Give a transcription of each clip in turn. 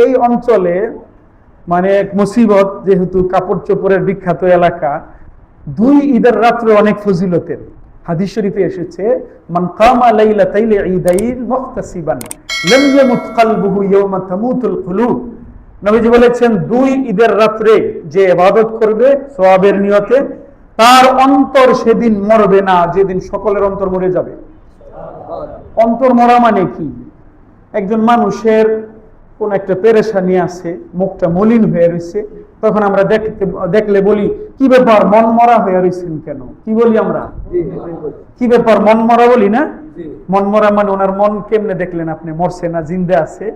এই অঞ্চলে মানে এক মুসিবত, যেহেতু কাপড় চোপড়ের বিখ্যাত এলাকা, দুই ঈদের রাত্রে অনেক ফজিলতের। হাদিস শরীফে এসেছে, মান কামা লাইলাতাইল ঈদাইন মুহতাসিবান লাম ইয়ামুত কলবুহু ইয়াওমা তামুতুল কুলুব। নবীজি বলেছেন, দুই ঈদের রাত্রে যে ইবাদত করবে সওয়াবের নিয়তে, তার অন্তর সেদিন মরবে না যেদিন সকলের অন্তর মরে যাবে। অন্তর মরা মানে কি? একজন মানুষের কোন একটা পেরেশানি আছে, মুখটা মলিন হয়ে রয়েছে, তখন আমরা দেখলে বলি, কি ব্যাপার, মন মরা হয়ে রয়েছেন কেন? কি বলি আমরা? কি ব্যাপার, মন মরা বলি না? মন মরা মানে ওনার মন কেমনে দেখলেন আপনি, মরছে না জিন্দা আছে,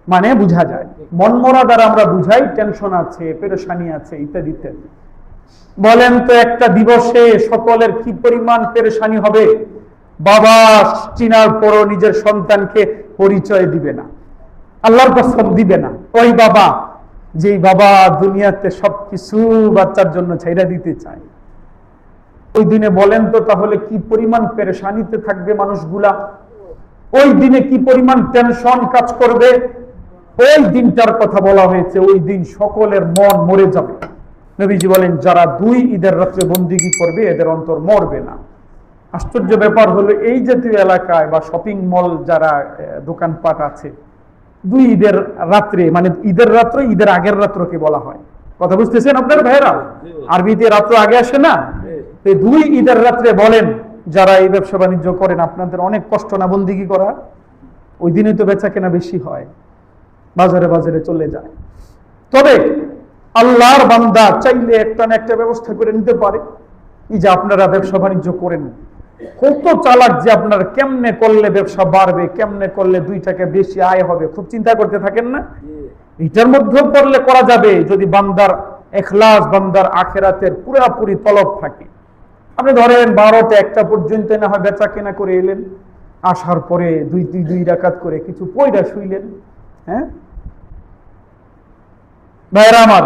মানে বুঝা যায়। মন মরা দ্বারা আমরা বুঝাই টেনশন আছে, পেরেশানি আছে, ইত্যাদি ইত্যাদি। বলেন তো, একটা দিবসে সকলের কি পরিমাণ পেরেশানি হবে? বাবা চিনার পরও নিজের সন্তানকে পরিচয় দিবে না, আল্লাহর কসম দিবে না। ওই বাবা, যে বাবা দুনিয়াতে সবকিছু বাচ্চার জন্য ছাইড়া দিতে চায়, ওই দিনে বলেন তো তাহলে কি পরিমাণ পেরেশানিতে থাকবে মানুষগুলা? ওই দিনে কি পরিমাণ টেনশন কাজ করবে? ওই দিনটার কথা বলা হয়েছে, ওই দিন সকলের মন মরে যাবে। নবীজি বলেন, যারা দুই ঈদের রাত্রে বন্দিগি করবে এদের অন্তর মরবে না। আশ্চর্য ব্যাপার হলো, এই জাতীয় এলাকায় বা শপিং মল যারা দোকানপাট আছে, দুই ঈদের রাত্রে, মানে ঈদের রাত্র, ঈদের আগের রাত্রকে বলা হয়। কথা বুঝতেছেন আপনার ভাইরা? আরবিতে রাত্র আগে আসে না? দুই ঈদের রাত্রে বলেন, যারা এই ব্যবসা বাণিজ্য করেন, আপনাদের অনেক কষ্ট না বন্দিগি করা? ওই দিনে তো বেচা কেনা বেশি হয়, বাজারে বাজারে চলে যায়। তবে আল্লাহর বান্দা চাইলে একটা না একটা ব্যবস্থা করে নিতে পারে। এই যে আপনারা ব্যবসা বাণিজ্য করেন, কত চালাক যে আপনারা, কেমনে করলে ব্যবসা বাড়বে, কেমনে করলে 2 টাকা বেশি আয় হবে, খুব চিন্তা করতে থাকেন না? এটার মধ্যেও করলে করা যাবে, যদি বান্দার ইখলাস, বান্দার আখিরাতের পুরোপুরি তলব থাকে। আপনি ধরেন 12টা 1টা পর্যন্ত না হয় বেচা কেনা করে এলেন, আসার পরে 2 রাকাত করে কিছু পয়রা শুইলেন। হ্যাঁ ভাইরা আমার,